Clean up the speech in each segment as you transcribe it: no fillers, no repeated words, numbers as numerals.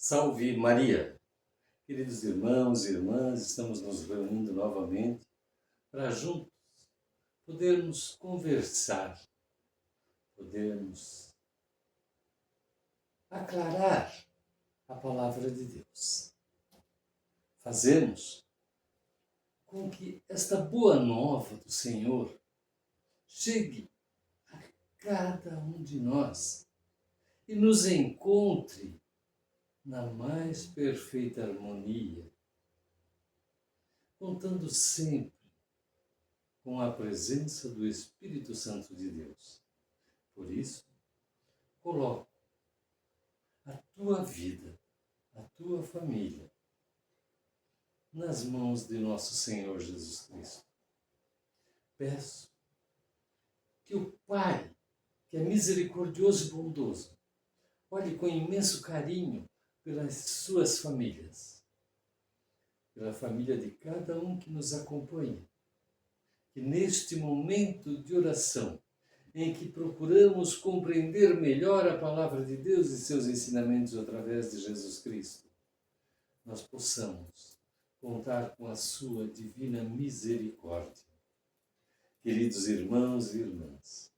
Salve Maria! Queridos irmãos e irmãs, estamos nos reunindo novamente para juntos podermos conversar, podermos aclarar a palavra de Deus. Fazemos com que esta boa nova do Senhor chegue a cada um de nós e nos encontre na mais perfeita harmonia, contando sempre com a presença do Espírito Santo de Deus. Por isso, coloco a tua vida, a tua família, nas mãos de nosso Senhor Jesus Cristo. Peço que o Pai, que é misericordioso e bondoso, olhe com imenso carinho pelas suas famílias, pela família de cada um que nos acompanha, que neste momento de oração, em que procuramos compreender melhor a palavra de Deus e seus ensinamentos através de Jesus Cristo, nós possamos contar com a sua divina misericórdia. Queridos irmãos e irmãs,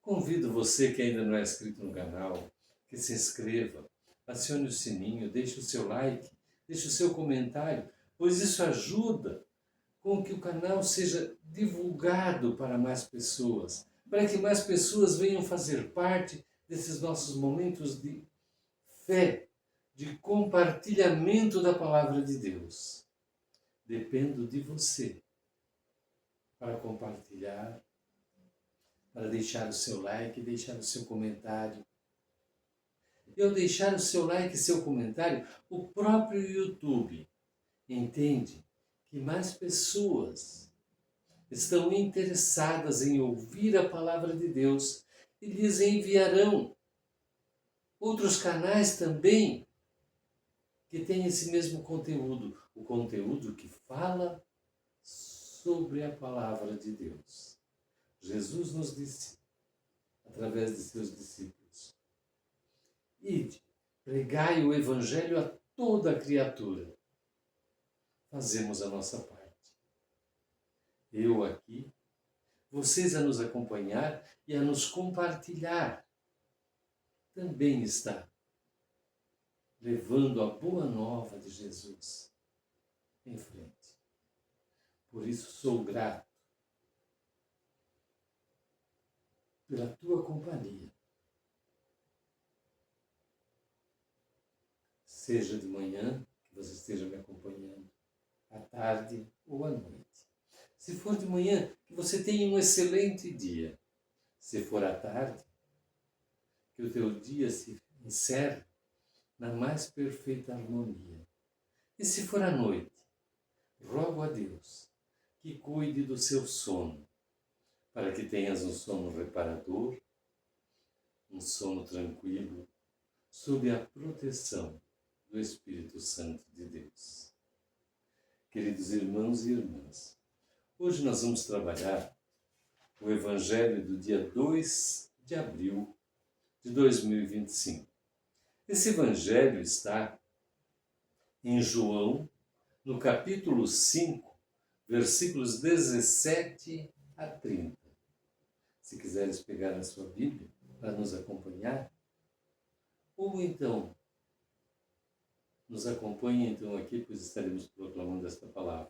convido você que ainda não é inscrito no canal, que se inscreva, acione o sininho, deixe o seu like, deixe o seu comentário, pois isso ajuda com que o canal seja divulgado para mais pessoas, para que mais pessoas venham fazer parte desses nossos momentos de fé, de compartilhamento da palavra de Deus. Dependo de você para compartilhar, para deixar o seu like, deixar o seu comentário. E ao deixar o seu like e seu comentário, o próprio YouTube entende que mais pessoas estão interessadas em ouvir a palavra de Deus e lhes enviarão outros canais também que têm esse mesmo conteúdo, o conteúdo que fala sobre a palavra de Deus. Jesus nos disse, através de seus discípulos, ide, pregai o Evangelho a toda a criatura. Fazemos a nossa parte. Eu aqui, vocês a nos acompanhar e a nos compartilhar. Também está levando a boa nova de Jesus em frente. Por isso sou grato pela tua companhia. Seja de manhã, que você esteja me acompanhando, à tarde ou à noite. Se for de manhã, que você tenha um excelente dia. Se for à tarde, que o teu dia se encerre na mais perfeita harmonia. E se for à noite, rogo a Deus que cuide do seu sono, para que tenhas um sono reparador, um sono tranquilo, sob a proteção do Espírito Santo de Deus. Queridos irmãos e irmãs, hoje nós vamos trabalhar o Evangelho do dia 2 de abril de 2025. Esse Evangelho está em João, no capítulo 5, versículos 17 a 30. Se quiseres pegar a sua Bíblia para nos acompanhar, ou então nos acompanhe então aqui, pois estaremos proclamando esta palavra.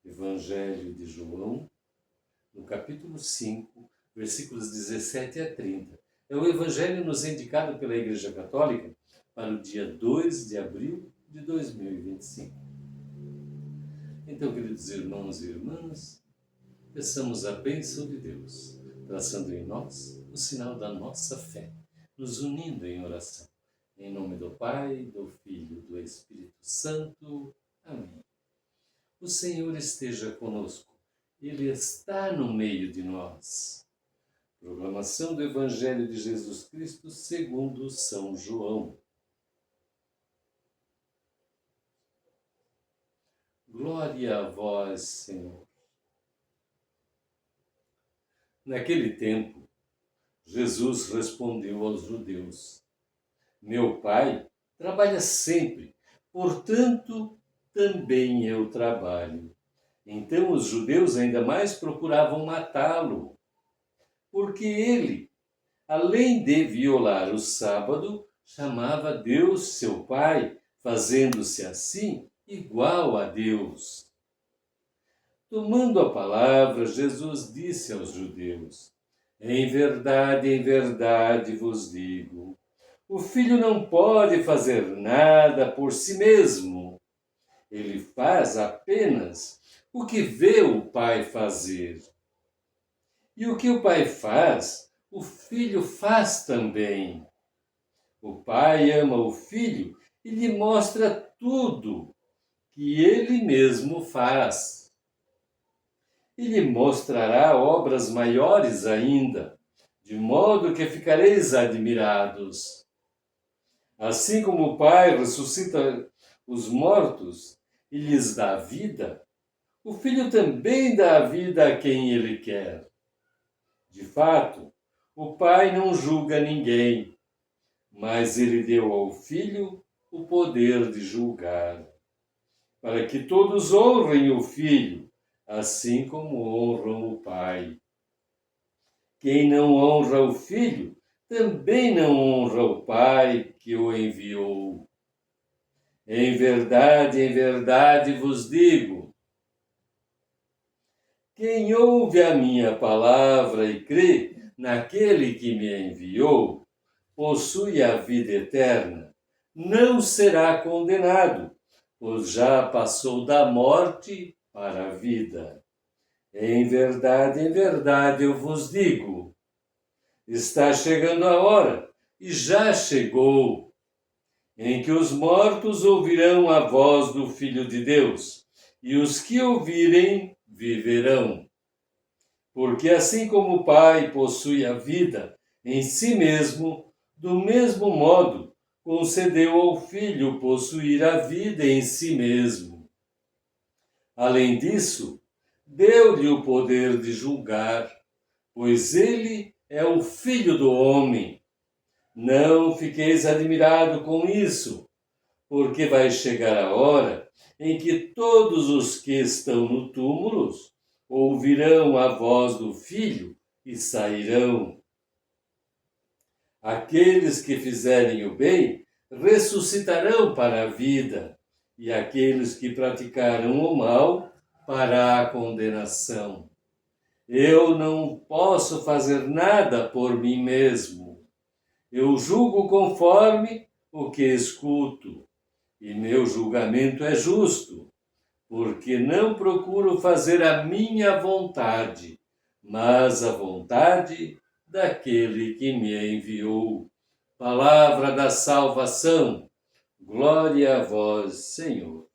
Evangelho de João, no capítulo 5, versículos 17 a 30. É o Evangelho nos indicado pela Igreja Católica para o dia 2 de abril de 2025. Então, queridos irmãos e irmãs, peçamos a bênção de Deus, traçando em nós o sinal da nossa fé, nos unindo em oração. Em nome do Pai, do Filho e do Espírito Santo. Amém. O Senhor esteja conosco. Ele está no meio de nós. Proclamação do Evangelho de Jesus Cristo segundo São João. Glória a vós, Senhor. Naquele tempo, Jesus respondeu aos judeus: Meu Pai trabalha sempre, portanto, também eu trabalho. Então os judeus ainda mais procuravam matá-lo, porque ele, além de violar o sábado, chamava Deus seu Pai, fazendo-se assim igual a Deus. Tomando a palavra, Jesus disse aos judeus: em verdade vos digo, o Filho não pode fazer nada por si mesmo. Ele faz apenas o que vê o Pai fazer. E o que o Pai faz, o Filho faz também. O Pai ama o Filho e lhe mostra tudo que ele mesmo faz. E lhe mostrará obras maiores ainda, de modo que ficareis admirados. Assim como o Pai ressuscita os mortos e lhes dá vida, o Filho também dá vida a quem ele quer. De fato, o Pai não julga ninguém, mas ele deu ao Filho o poder de julgar, para que todos honrem o Filho, assim como honram o Pai. Quem não honra o Filho, também não honra o Pai que o enviou. Em verdade vos digo, quem ouve a minha palavra e crê naquele que me enviou, possui a vida eterna, não será condenado, pois já passou da morte para a vida. Em verdade eu vos digo, está chegando a hora, e já chegou, em que os mortos ouvirão a voz do Filho de Deus, e os que ouvirem viverão. Porque assim como o Pai possui a vida em si mesmo, do mesmo modo concedeu ao Filho possuir a vida em si mesmo. Além disso, deu-lhe o poder de julgar, pois ele é o Filho do homem. Não fiqueis admirado com isso, porque vai chegar a hora em que todos os que estão no túmulo ouvirão a voz do Filho e sairão. Aqueles que fizerem o bem ressuscitarão para a vida, e aqueles que praticaram o mal para a condenação. Eu não posso fazer nada por mim mesmo. Eu julgo conforme o que escuto, e meu julgamento é justo, porque não procuro fazer a minha vontade, mas a vontade daquele que me enviou. Palavra da salvação. Glória a vós, Senhor.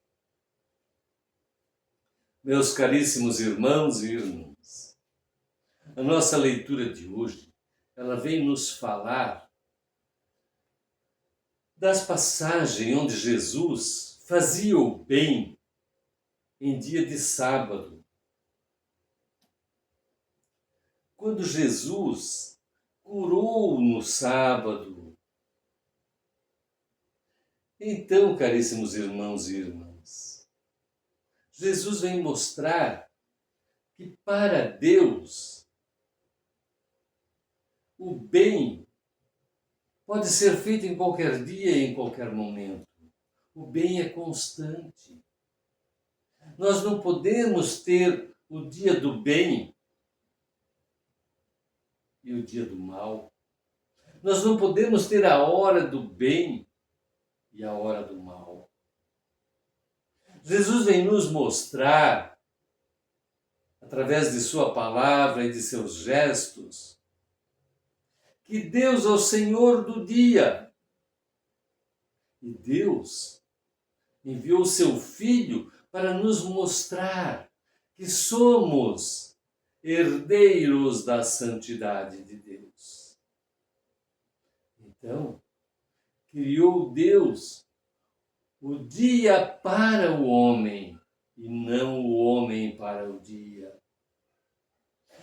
Meus caríssimos irmãos e irmãs, a nossa leitura de hoje, ela vem nos falar das passagens onde Jesus fazia o bem em dia de sábado. Quando Jesus curou no sábado. Então, caríssimos irmãos e irmãs, Jesus vem mostrar que para Deus o bem pode ser feito em qualquer dia e em qualquer momento. O bem é constante. Nós não podemos ter o dia do bem e o dia do mal. Nós não podemos ter a hora do bem e a hora do mal. Jesus vem nos mostrar, através de sua palavra e de seus gestos, que Deus é o Senhor do dia. E Deus enviou seu Filho para nos mostrar que somos herdeiros da santidade de Deus. Então, criou Deus o dia para o homem e não o homem para o dia.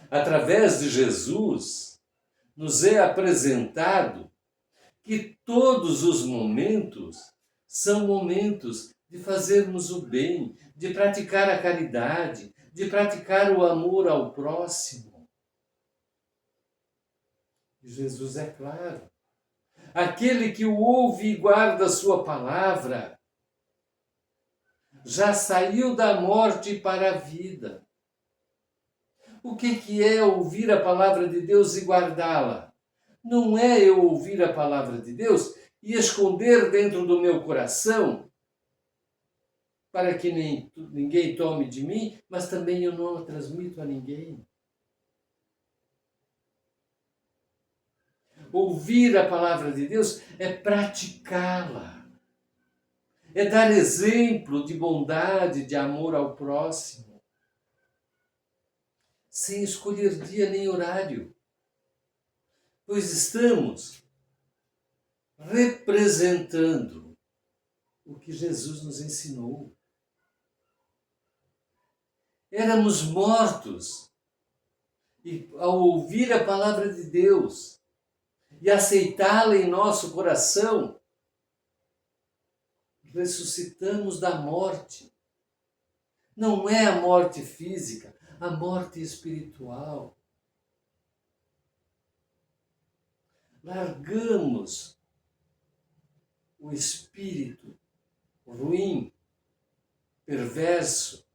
Através de Jesus, nos é apresentado que todos os momentos São momentos de fazermos o bem, de praticar a caridade, de praticar o amor ao próximo. E Jesus é claro. Aquele que o ouve e guarda a sua palavra já saiu da morte para a vida. O que é ouvir a palavra de Deus e guardá-la? Não é eu ouvir a palavra de Deus e esconder dentro do meu coração para que ninguém tome de mim, mas também eu não a transmito a ninguém. Ouvir a palavra de Deus é praticá-la. É dar exemplo de bondade, de amor ao próximo, sem escolher dia nem horário, pois estamos representando o que Jesus nos ensinou. Éramos mortos e, ao ouvir a palavra de Deus e aceitá-la em nosso coração, ressuscitamos da morte. Não é a morte física, a morte espiritual. Largamos o espírito ruim, perverso,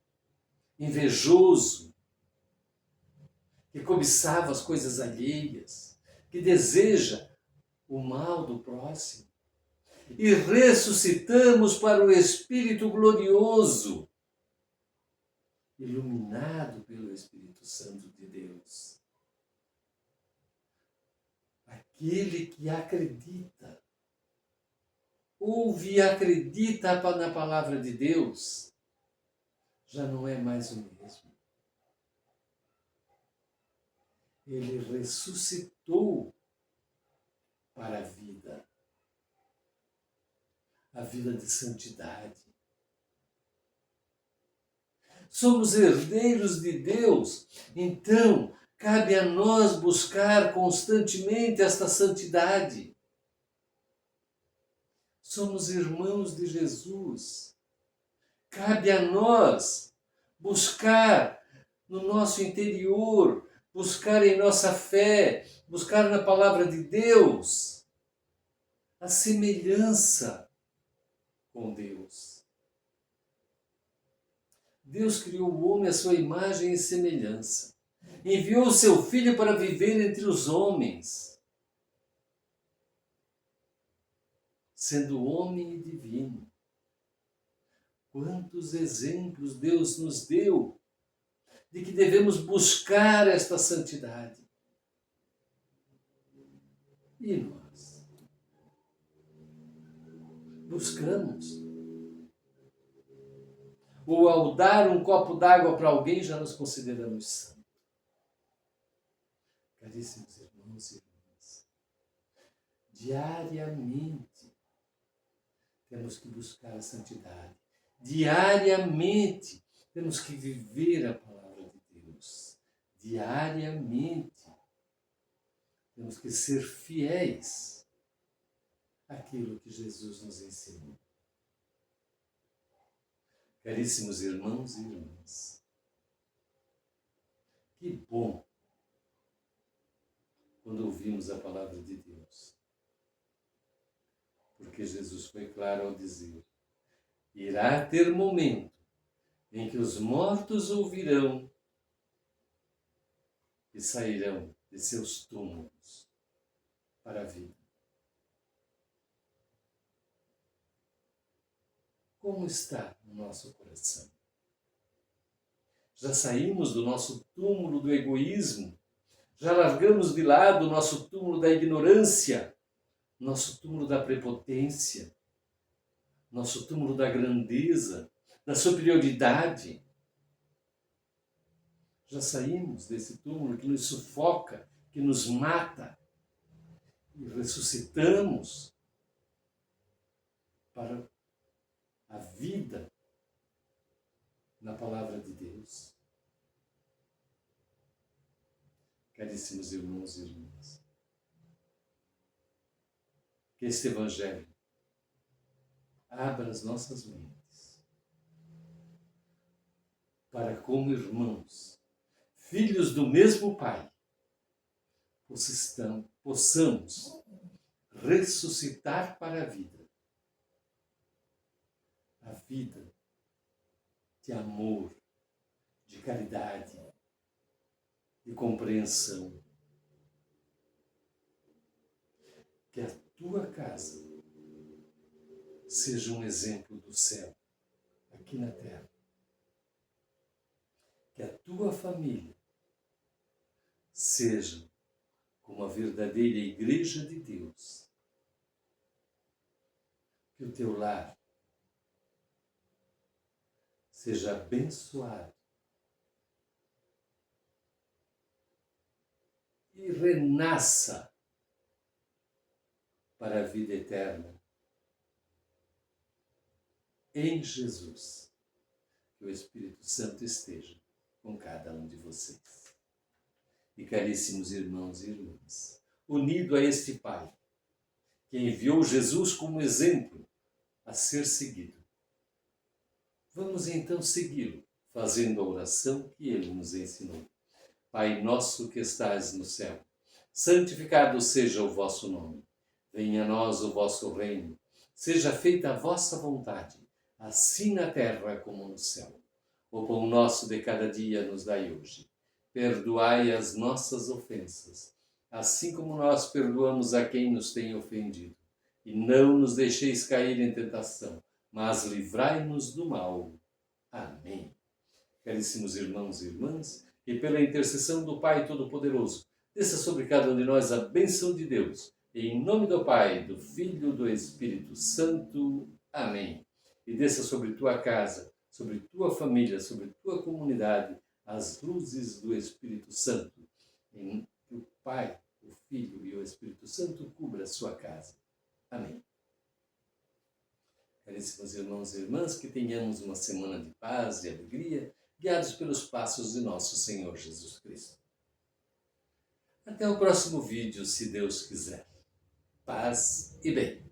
invejoso, que cobiçava as coisas alheias, que deseja o mal do próximo. E ressuscitamos para o Espírito glorioso, iluminado pelo Espírito Santo de Deus. Aquele que acredita, ouve e acredita na palavra de Deus, já não é mais o mesmo. Ele ressuscitou para a vida de santidade. Somos herdeiros de Deus, então cabe a nós buscar constantemente esta santidade. Somos irmãos de Jesus. Cabe a nós buscar no nosso interior, buscar em nossa fé, buscar na palavra de Deus a semelhança com Deus. Deus criou o homem à sua imagem e semelhança. Enviou o seu Filho para viver entre os homens, sendo homem e divino. Quantos exemplos Deus nos deu de que devemos buscar esta santidade. E nós buscamos. Ou ao dar um copo d'água para alguém, já nos consideramos santos. Caríssimos irmãos e irmãs, diariamente temos que buscar a santidade. Diariamente temos que viver a palavra de Deus. Diariamente temos que ser fiéis àquilo que Jesus nos ensinou. Caríssimos irmãos e irmãs, que bom quando ouvimos a palavra de Deus. Porque Jesus foi claro ao dizer: irá ter momento em que os mortos ouvirão e sairão de seus túmulos para a vida. Como está o nosso coração? Já saímos do nosso túmulo do egoísmo? Já largamos de lado o nosso túmulo da ignorância? Nosso túmulo da prepotência? Nosso túmulo da grandeza? Da superioridade? Já saímos desse túmulo que nos sufoca, que nos mata, e ressuscitamos para a vida na palavra de Deus. Caríssimos irmãos e irmãs, que este Evangelho abra as nossas mentes para, como irmãos, filhos do mesmo Pai, possamos ressuscitar para a vida de amor, de caridade, de compreensão. Que a tua casa seja um exemplo do céu aqui na terra. Que a tua família seja como a verdadeira igreja de Deus. Que o teu lar seja abençoado e renasça para a vida eterna em Jesus. Que o Espírito Santo esteja com cada um de vocês. E caríssimos irmãos e irmãs, unido a este Pai, que enviou Jesus como exemplo a ser seguido, vamos então segui-lo, fazendo a oração que ele nos ensinou. Pai nosso que estais no céu, santificado seja o vosso nome. Venha a nós o vosso reino. Seja feita a vossa vontade, assim na terra como no céu. O pão nosso de cada dia nos dai hoje. Perdoai as nossas ofensas, assim como nós perdoamos a quem nos tem ofendido. E não nos deixeis cair em tentação, mas livrai-nos do mal. Amém. Caríssimos irmãos e irmãs, e pela intercessão do Pai Todo-Poderoso, desça sobre cada um de nós a bênção de Deus. Em nome do Pai, do Filho e do Espírito Santo. Amém. E desça sobre tua casa, sobre tua família, sobre tua comunidade, as luzes do Espírito Santo. Que o Pai, o Filho e o Espírito Santo cubra a sua casa. Amém. Caríssimos irmãos e irmãs, que tenhamos uma semana de paz e alegria, guiados pelos passos de nosso Senhor Jesus Cristo. Até o próximo vídeo, se Deus quiser. Paz e bem.